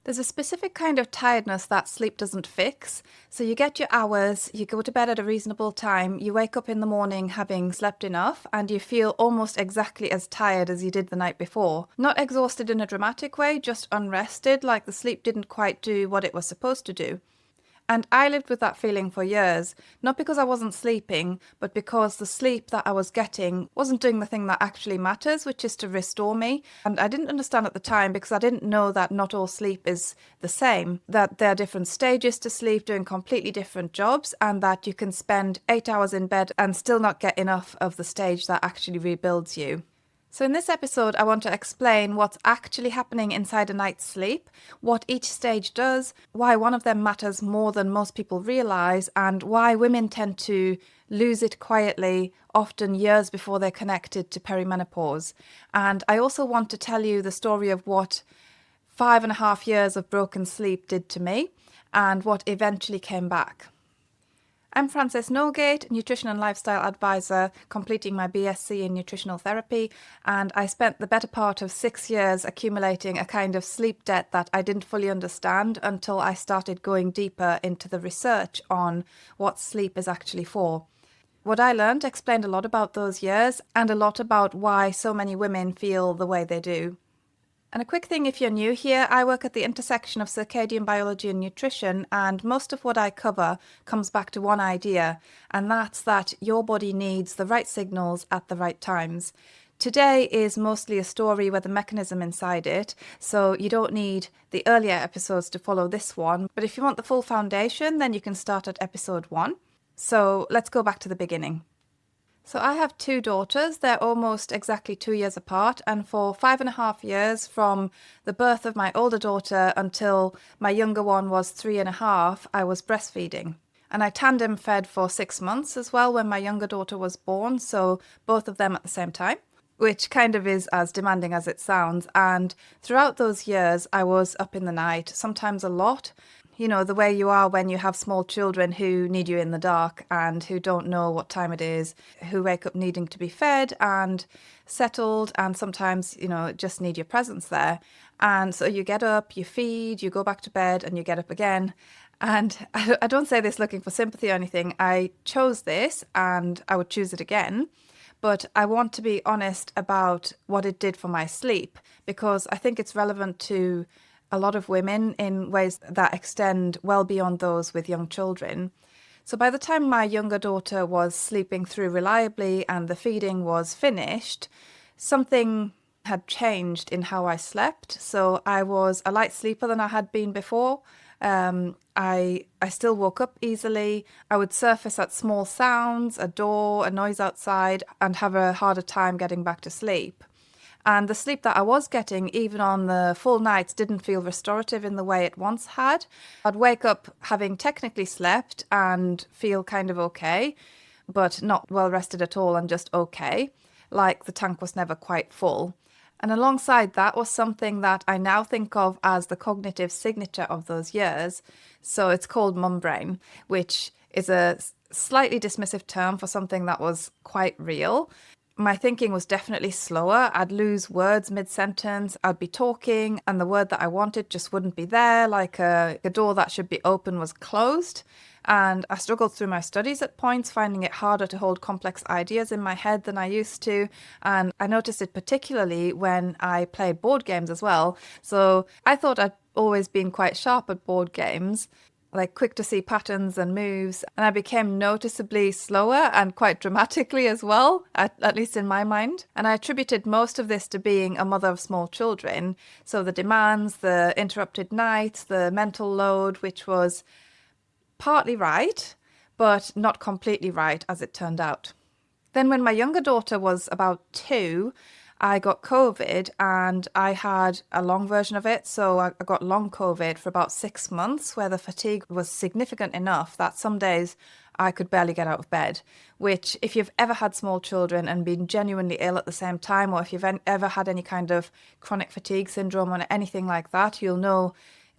There's a specific kind of tiredness that sleep doesn't fix. So you get your hours, you go to bed at a reasonable time, you wake up in the morning having slept enough, and you feel almost exactly as tired as you did the night before. Not exhausted in a dramatic way, just unrested, like the sleep didn't quite do what it was supposed to do. And I lived with that feeling for years, not because I wasn't sleeping, but because the sleep that I was getting wasn't doing the thing that actually matters, which is to restore me. And I didn't understand at the time because I didn't know that not all sleep is the same, that there are different stages to sleep doing completely different jobs, and that you can spend 8 hours in bed and still not get enough of the stage that actually rebuilds you. So, in this episode, I want to explain what's actually happening inside a night's sleep, what each stage does, why one of them matters more than most people realise, and why women tend to lose it quietly, often years before they're connected to perimenopause. And I also want to tell you the story of what 5.5 years of broken sleep did to me and what eventually came back. I'm Frances Norgate, nutrition and lifestyle advisor, completing my BSc in nutritional therapy, and I spent the better part of 6 years accumulating a kind of sleep debt that I didn't fully understand until I started going deeper into the research on what sleep is actually for. What I learned explained a lot about those years and a lot about why so many women feel the way they do. And a quick thing if you're new here, I work at the intersection of circadian biology and nutrition, and most of what I cover comes back to one idea, and that's that your body needs the right signals at the right times. Today is mostly a story with the mechanism inside it, so you don't need the earlier episodes to follow this one, but if you want the full foundation, then you can start at episode 1. So let's go back to the beginning. So I have two daughters. They're almost exactly 2 years apart. And for 5.5 years, from the birth of my older daughter until my younger one was 3.5, I was breastfeeding. And I tandem fed for 6 months as well when my younger daughter was born. So both of them at the same time, which kind of is as demanding as it sounds. And throughout those years, I was up in the night, sometimes a lot. You know, the way you are when you have small children who need you in the dark and who don't know what time it is, who wake up needing to be fed and settled, and sometimes, just need your presence there. And so you get up, you feed, you go back to bed, and you get up again. And I don't say this looking for sympathy or anything. I chose this and I would choose it again. But I want to be honest about what it did for my sleep, because I think it's relevant to a lot of women in ways that extend well beyond those with young children. So by the time my younger daughter was sleeping through reliably and the feeding was finished, something had changed in how I slept. So I was a light sleeper than I had been before. I still woke up easily. I would surface at small sounds, a door, a noise outside, and have a harder time getting back to sleep. And the sleep that I was getting, even on the full nights, didn't feel restorative in the way it once had. I'd wake up having technically slept and feel kind of okay, but not well rested at all and just okay, like the tank was never quite full. And alongside that was something that I now think of as the cognitive signature of those years. So it's called mum brain, which is a slightly dismissive term for something that was quite real. My thinking was definitely slower. I'd lose words mid-sentence. I'd be talking and the word that I wanted just wouldn't be there, like a door that should be open was closed. And I struggled through my studies at points, finding it harder to hold complex ideas in my head than I used to. And I noticed it particularly when I played board games as well. So I thought I'd always been quite sharp at board games, like quick to see patterns and moves, and I became noticeably slower and quite dramatically as well, at least in my mind. And I attributed most of this to being a mother of small children. So the demands, the interrupted nights, the mental load, which was partly right, but not completely right as it turned out. Then when my younger daughter was about 2, I got COVID and I had a long version of it. So I got long COVID for about 6 months, where the fatigue was significant enough that some days I could barely get out of bed, which if you've ever had small children and been genuinely ill at the same time, or if you've ever had any kind of chronic fatigue syndrome or anything like that, you'll know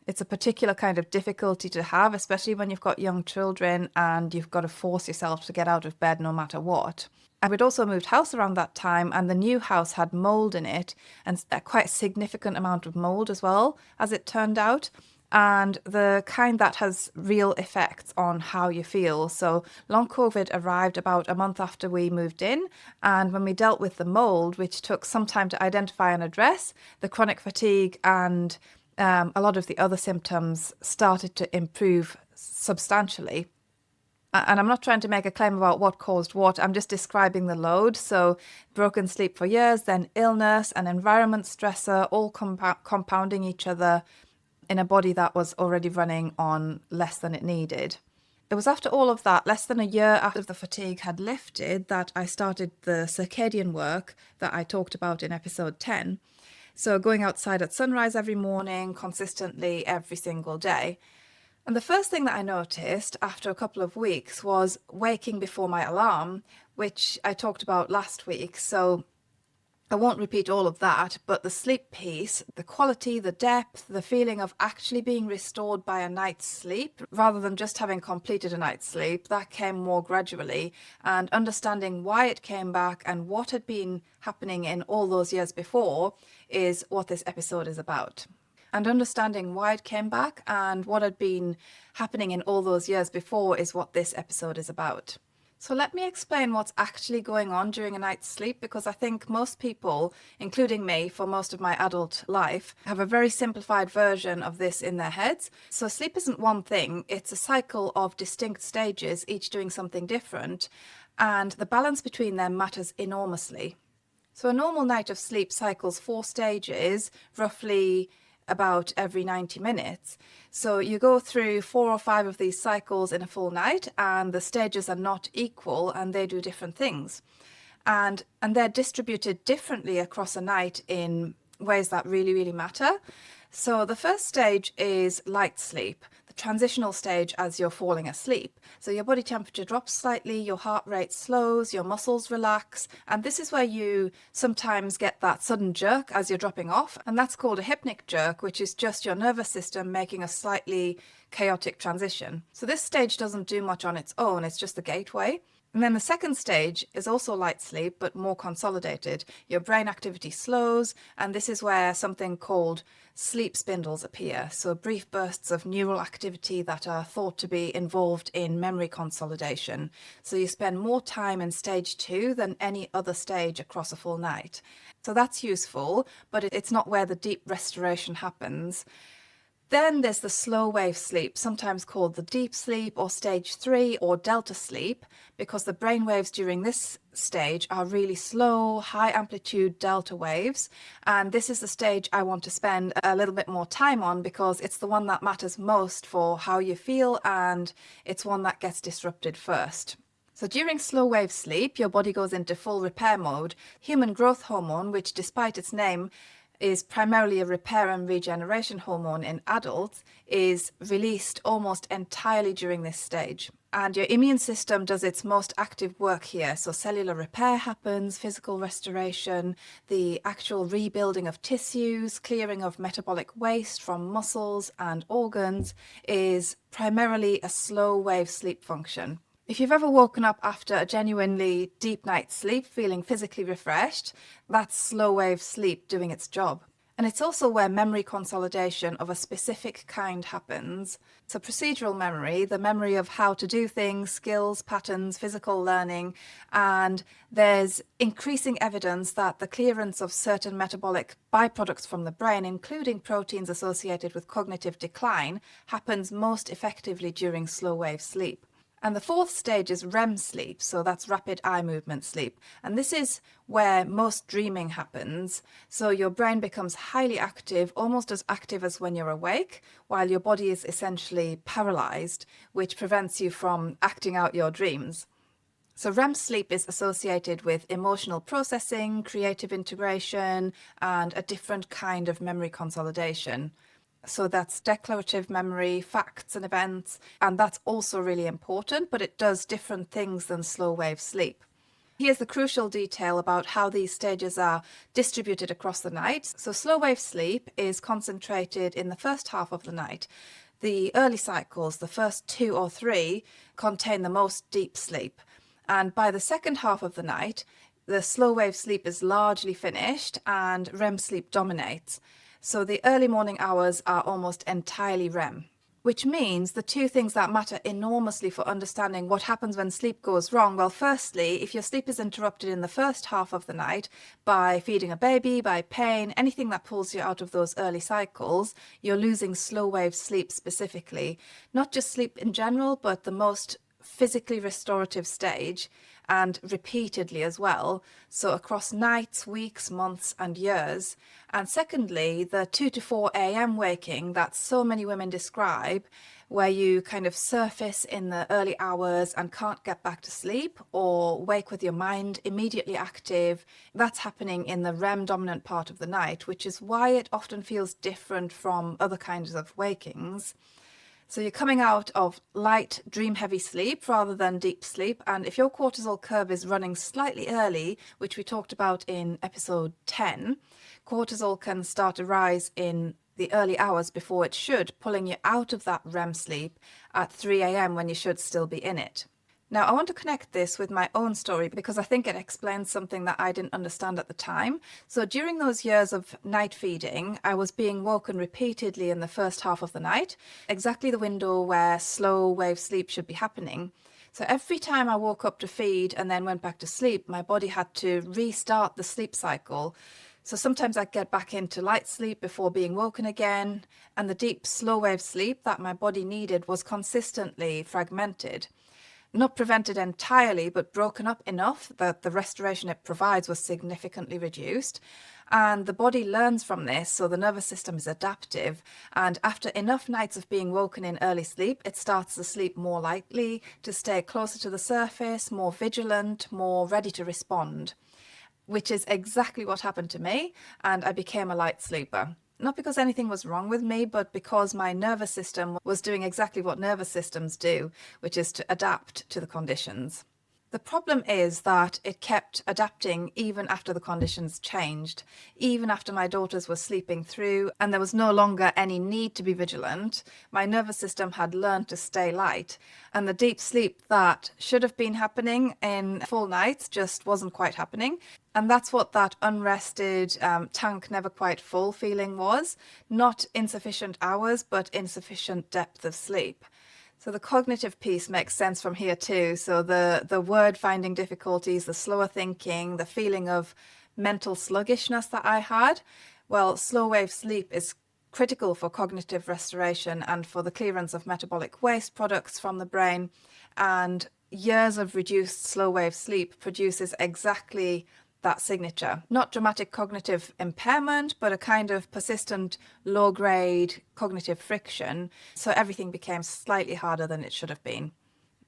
It's a particular kind of difficulty to have, especially when you've got young children and you've got to force yourself to get out of bed no matter what. And we'd also moved house around that time, and the new house had mould in it, and a quite significant amount of mould as well, as it turned out. And the kind that has real effects on how you feel. So, long COVID arrived about a month after we moved in. And when we dealt with the mould, which took some time to identify and address, the chronic fatigue and a lot of the other symptoms started to improve substantially. And I'm not trying to make a claim about what caused what, I'm just describing the load. So, broken sleep for years, then illness, an environment stressor, all compounding each other in a body that was already running on less than it needed. It was after all of that, less than a year after the fatigue had lifted, that I started the circadian work that I talked about in episode 10. So, going outside at sunrise every morning, consistently every single day. And the first thing that I noticed after a couple of weeks was waking before my alarm, which I talked about last week. So I won't repeat all of that, but the sleep piece, the quality, the depth, the feeling of actually being restored by a night's sleep rather than just having completed a night's sleep, that came more gradually. And understanding why it came back and what had been happening in all those years before is what this episode is about. And understanding why it came back and what had been happening in all those years before is what this episode is about. So let me explain what's actually going on during a night's sleep, because I think most people, including me for most of my adult life, have a very simplified version of this in their heads. So sleep isn't one thing, it's a cycle of distinct stages, each doing something different, and the balance between them matters enormously. So a normal night of sleep cycles 4 stages, roughly about every 90 minutes. So you go through 4 or 5 of these cycles in a full night, and the stages are not equal and they do different things. And they're distributed differently across a night in ways that really, really matter. So the first stage is light sleep, the transitional stage as you're falling asleep. So your body temperature drops slightly, your heart rate slows, your muscles relax, and this is where you sometimes get that sudden jerk as you're dropping off, and that's called a hypnic jerk, which is just your nervous system making a slightly chaotic transition. So this stage doesn't do much on its own, it's just the gateway. And then the second stage is also light sleep, but more consolidated. Your brain activity slows, and this is where something called sleep spindles appear. So brief bursts of neural activity that are thought to be involved in memory consolidation. So you spend more time in stage 2 than any other stage across a full night. So that's useful, but it's not where the deep restoration happens. Then there's the slow wave sleep, sometimes called the deep sleep or stage 3 or delta sleep, because the brain waves during this stage are really slow, high amplitude delta waves. And this is the stage I want to spend a little bit more time on because it's the one that matters most for how you feel, and it's one that gets disrupted first. So during slow wave sleep, your body goes into full repair mode. Human growth hormone, which despite its name is primarily a repair and regeneration hormone in adults, is released almost entirely during this stage. And your immune system does its most active work here. So cellular repair happens, physical restoration, the actual rebuilding of tissues, clearing of metabolic waste from muscles and organs is primarily a slow wave sleep function. If you've ever woken up after a genuinely deep night's sleep feeling physically refreshed, that's slow wave sleep doing its job. And it's also where memory consolidation of a specific kind happens. So procedural memory, the memory of how to do things, skills, patterns, physical learning, and there's increasing evidence that the clearance of certain metabolic byproducts from the brain, including proteins associated with cognitive decline, happens most effectively during slow wave sleep. And the fourth stage is REM sleep, so that's rapid eye movement sleep. And this is where most dreaming happens. So your brain becomes highly active, almost as active as when you're awake, while your body is essentially paralyzed, which prevents you from acting out your dreams. So REM sleep is associated with emotional processing, creative integration, and a different kind of memory consolidation. So that's declarative memory, facts and events, and that's also really important, but it does different things than slow wave sleep. Here's the crucial detail about how these stages are distributed across the night. So slow wave sleep is concentrated in the first half of the night. The early cycles, the first 2 or 3, contain the most deep sleep. And by the second half of the night, the slow wave sleep is largely finished and REM sleep dominates. So the early morning hours are almost entirely REM, which means the two things that matter enormously for understanding what happens when sleep goes wrong. Well, firstly, if your sleep is interrupted in the first half of the night by feeding a baby, by pain, anything that pulls you out of those early cycles, you're losing slow wave sleep specifically. Not just sleep in general, but the most physically restorative stage, and repeatedly as well, so across nights, weeks, months and years. And secondly, the 2 to 4 a.m. waking that so many women describe, where you kind of surface in the early hours and can't get back to sleep, or wake with your mind immediately active, that's happening in the REM dominant part of the night, which is why it often feels different from other kinds of wakings. So you're coming out of light, dream-heavy sleep rather than deep sleep. And if your cortisol curve is running slightly early, which we talked about in episode 10, cortisol can start to rise in the early hours before it should, pulling you out of that REM sleep at 3 a.m. when you should still be in it. Now, I want to connect this with my own story because I think it explains something that I didn't understand at the time. So during those years of night feeding, I was being woken repeatedly in the first half of the night, exactly the window where slow wave sleep should be happening. So every time I woke up to feed and then went back to sleep, my body had to restart the sleep cycle. So sometimes I'd get back into light sleep before being woken again, and the deep slow wave sleep that my body needed was consistently fragmented. Not prevented entirely, but broken up enough that the restoration it provides was significantly reduced. And the body learns from this, so the nervous system is adaptive. And after enough nights of being woken in early sleep, it starts to sleep more likely, to stay closer to the surface, more vigilant, more ready to respond, which is exactly what happened to me. And I became a light sleeper. Not because anything was wrong with me, but because my nervous system was doing exactly what nervous systems do, which is to adapt to the conditions. The problem is that it kept adapting even after the conditions changed, even after my daughters were sleeping through and there was no longer any need to be vigilant. My nervous system had learned to stay light, and the deep sleep that should have been happening in full nights just wasn't quite happening. And that's what that unrested, tank never quite full feeling was. Not insufficient hours, but insufficient depth of sleep. So the cognitive piece makes sense from here too. So the word finding difficulties, the slower thinking, the feeling of mental sluggishness that I had, well, slow wave sleep is critical for cognitive restoration and for the clearance of metabolic waste products from the brain. And years of reduced slow wave sleep produces exactly that signature. Not dramatic cognitive impairment, but a kind of persistent low-grade cognitive friction. So everything became slightly harder than it should have been.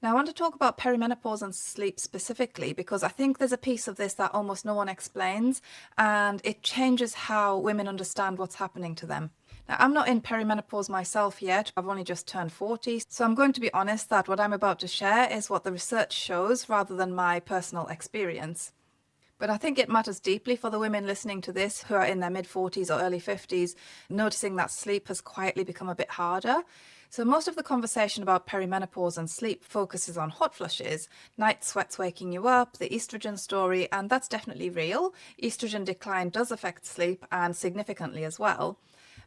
Now, I want to talk about perimenopause and sleep specifically because I think there's a piece of this that almost no one explains, and it changes how women understand what's happening to them. Now, I'm not in perimenopause myself yet. I've only just turned 40. So I'm going to be honest that what I'm about to share is what the research shows rather than my personal experience. But I think it matters deeply for the women listening to this who are in their mid-40s or early 50s, noticing that sleep has quietly become a bit harder. So most of the conversation about perimenopause and sleep focuses on hot flushes, night sweats waking you up, the estrogen story, and that's definitely real. Estrogen decline does affect sleep, and significantly as well.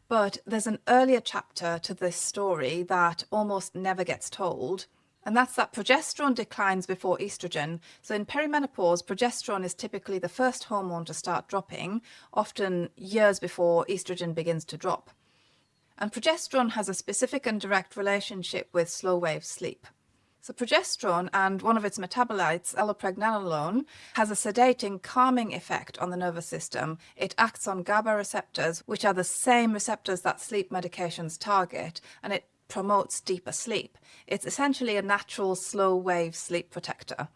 But there's an earlier chapter to this story that almost never gets told. And that's that progesterone declines before estrogen. So in perimenopause, progesterone is typically the first hormone to start dropping, often years before estrogen begins to drop. And progesterone has a specific and direct relationship with slow wave sleep. So progesterone and one of its metabolites, allopregnanolone, has a sedating, calming effect on the nervous system. It acts on GABA receptors, which are the same receptors that sleep medications target, and it promotes deeper sleep. It's essentially a natural slow wave sleep protector.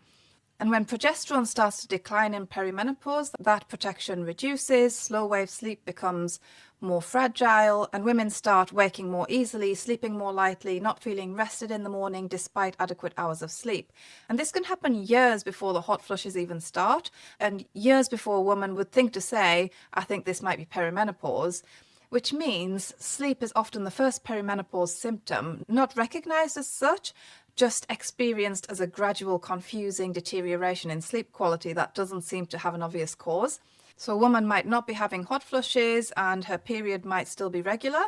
And when progesterone starts to decline in perimenopause, that protection reduces, slow wave sleep becomes more fragile, and women start waking more easily, sleeping more lightly, not feeling rested in the morning despite adequate hours of sleep. And this can happen years before the hot flushes even start, and years before a woman would think to say, I think this might be perimenopause, which means sleep is often the first perimenopause symptom, not recognized as such, just experienced as a gradual, confusing deterioration in sleep quality that doesn't seem to have an obvious cause. So a woman might not be having hot flushes and her period might still be regular.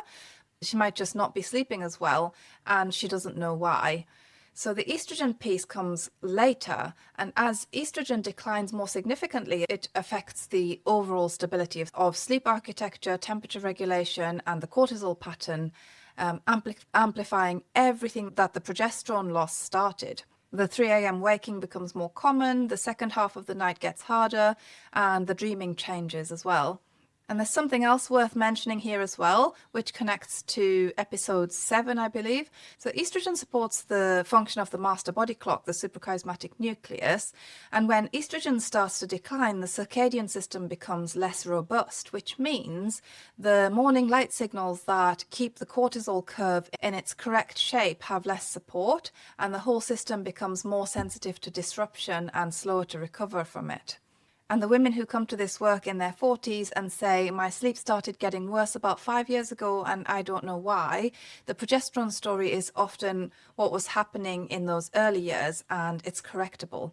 She might just not be sleeping as well and she doesn't know why. So the estrogen piece comes later, and as estrogen declines more significantly, it affects the overall stability of sleep architecture, temperature regulation, and the cortisol pattern, amplifying everything that the progesterone loss started. The 3 a.m. waking becomes more common, the second half of the night gets harder, and the dreaming changes as well. And there's something else worth mentioning here as well, which connects to episode 7, I believe. So estrogen supports the function of the master body clock, the suprachiasmatic nucleus. And when estrogen starts to decline, the circadian system becomes less robust, which means the morning light signals that keep the cortisol curve in its correct shape have less support, and the whole system becomes more sensitive to disruption and slower to recover from it. And the women who come to this work in their 40s and say, my sleep started getting worse about 5 years ago and I don't know why, the progesterone story is often what was happening in those early years, and it's correctable.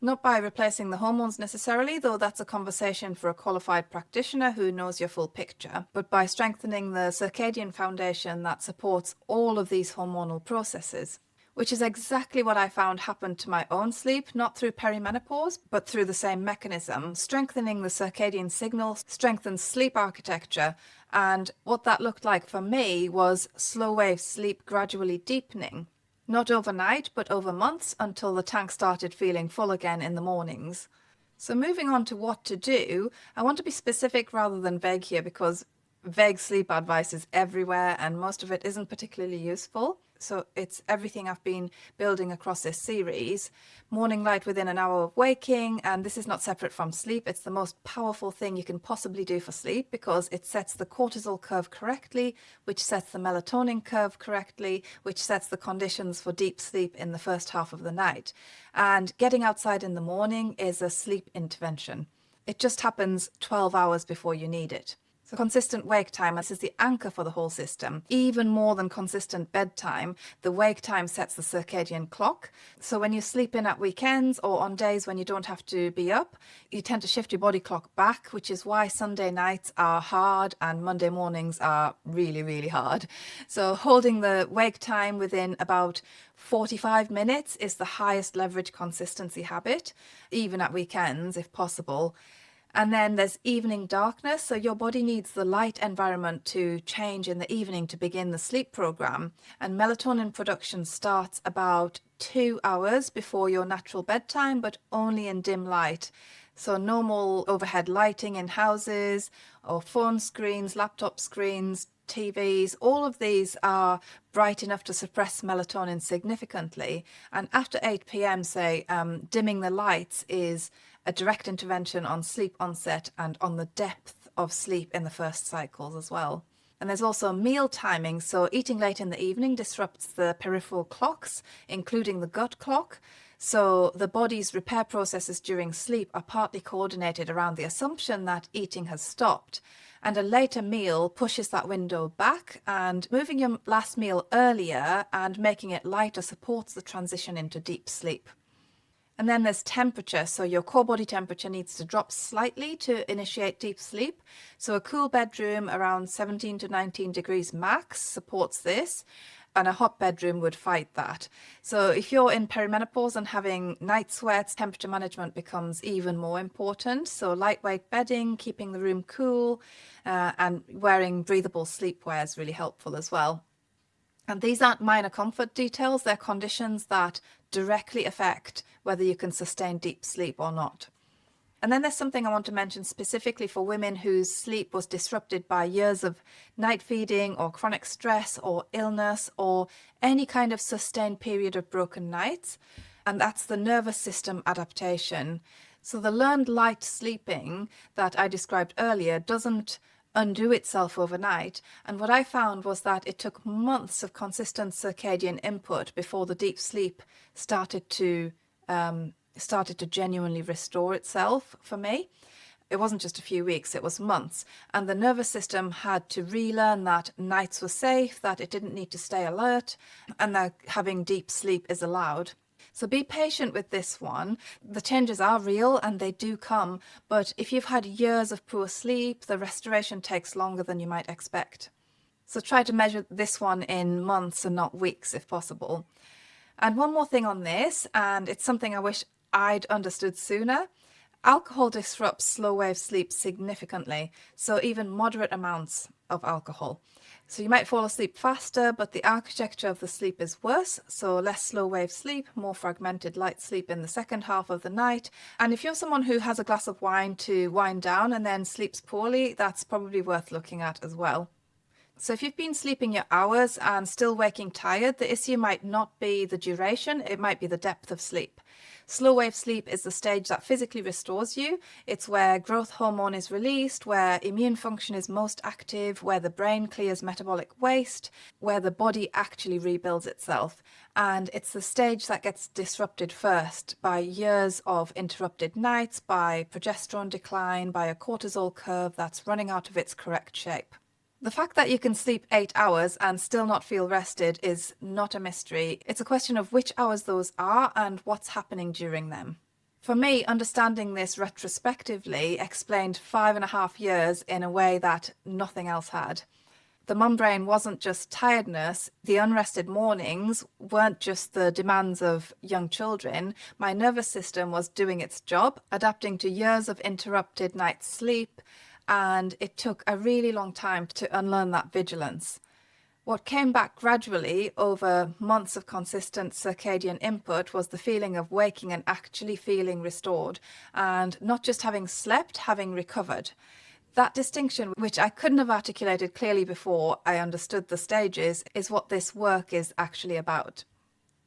Not by replacing the hormones necessarily, though that's a conversation for a qualified practitioner who knows your full picture, but by strengthening the circadian foundation that supports all of these hormonal processes. Which is exactly what I found happened to my own sleep, not through perimenopause, but through the same mechanism. Strengthening the circadian signal strengthens sleep architecture, and what that looked like for me was slow wave sleep gradually deepening. Not overnight, but over months until the tank started feeling full again in the mornings. So moving on to what to do, I want to be specific rather than vague here because vague sleep advice is everywhere and most of it isn't particularly useful. So it's everything I've been building across this series. Morning light within an hour of waking, and this is not separate from sleep. It's the most powerful thing you can possibly do for sleep because it sets the cortisol curve correctly, which sets the melatonin curve correctly, which sets the conditions for deep sleep in the first half of the night. And getting outside in the morning is a sleep intervention. It just happens 12 hours before you need it. So consistent wake time, this is the anchor for the whole system. Even more than consistent bedtime, the wake time sets the circadian clock. So when you sleep in at weekends or on days when you don't have to be up, you tend to shift your body clock back, which is why Sunday nights are hard and Monday mornings are really, really hard. So holding the wake time within about 45 minutes is the highest leverage consistency habit, even at weekends if possible. And then there's evening darkness. So your body needs the light environment to change in the evening to begin the sleep program. And melatonin production starts about 2 hours before your natural bedtime, but only in dim light. So normal overhead lighting in houses or phone screens, laptop screens, TVs, all of these are bright enough to suppress melatonin significantly. And after 8 p.m., say, dimming the lights is a direct intervention on sleep onset and on the depth of sleep in the first cycles as well. And there's also meal timing. So eating late in the evening disrupts the peripheral clocks, including the gut clock. So the body's repair processes during sleep are partly coordinated around the assumption that eating has stopped. And a later meal pushes that window back, and moving your last meal earlier and making it lighter supports the transition into deep sleep. And then there's temperature. So your core body temperature needs to drop slightly to initiate deep sleep. So a cool bedroom around 17 to 19 degrees max supports this, and a hot bedroom would fight that. So if you're in perimenopause and having night sweats, temperature management becomes even more important. So lightweight bedding, keeping the room cool, and wearing breathable sleepwear is really helpful as well. And these aren't minor comfort details, they're conditions that directly affect whether you can sustain deep sleep or not. And then there's something I want to mention specifically for women whose sleep was disrupted by years of night feeding or chronic stress or illness or any kind of sustained period of broken nights. and that's the nervous system adaptation. So the learned light sleeping that I described earlier doesn't undo itself overnight. And what I found was that it took months of consistent circadian input before the deep sleep started to genuinely restore itself for me. It wasn't just a few weeks, it was months. And the nervous system had to relearn that nights were safe, that it didn't need to stay alert, and that having deep sleep is allowed. So be patient with this one. The changes are real and they do come, but if you've had years of poor sleep, the restoration takes longer than you might expect. So try to measure this one in months and not weeks if possible. And one more thing on this, and it's something I wish I'd understood sooner. Alcohol disrupts slow wave sleep significantly, so even moderate amounts of alcohol. So you might fall asleep faster, but the architecture of the sleep is worse, so less slow wave sleep, more fragmented light sleep in the second half of the night. And if you're someone who has a glass of wine to wind down and then sleeps poorly, that's probably worth looking at as well. So if you've been sleeping your hours and still waking tired, the issue might not be the duration, it might be the depth of sleep. Slow wave sleep is the stage that physically restores you. It's where growth hormone is released, where immune function is most active, where the brain clears metabolic waste, where the body actually rebuilds itself. And it's the stage that gets disrupted first by years of interrupted nights, by progesterone decline, by a cortisol curve that's running out of its correct shape. The fact that you can sleep 8 hours and still not feel rested is not a mystery. It's a question of which hours those are and what's happening during them. For me, understanding this retrospectively explained 5.5 years in a way that nothing else had. The mum brain wasn't just tiredness, the unrested mornings weren't just the demands of young children. My nervous system was doing its job, adapting to years of interrupted night's sleep, and it took a really long time to unlearn that vigilance. What came back gradually over months of consistent circadian input was the feeling of waking and actually feeling restored, and not just having slept, having recovered. That distinction, which I couldn't have articulated clearly before I understood the stages, is what this work is actually about.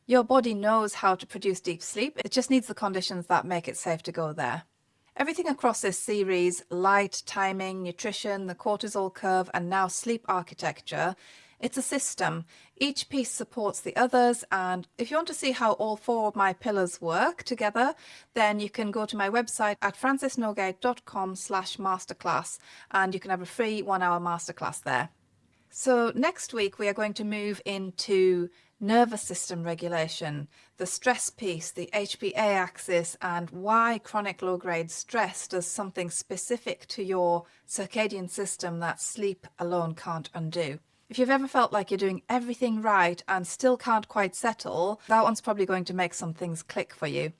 Your body knows how to produce deep sleep, it just needs the conditions that make it safe to go there. Everything across this series, light, timing, nutrition, the cortisol curve, and now sleep architecture, it's a system. Each piece supports the others, and if you want to see how all 4 of my pillars work together, then you can go to my website at francisnogate.com/masterclass, and you can have a free 1-hour masterclass there. So next week we are going to move into nervous system regulation, the stress piece, the HPA axis, and why chronic low-grade stress does something specific to your circadian system that sleep alone can't undo. If you've ever felt like you're doing everything right and still can't quite settle, that one's probably going to make some things click for you.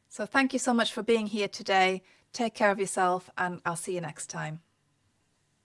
So thank you so much for being here today. Take care of yourself, and I'll see you next time.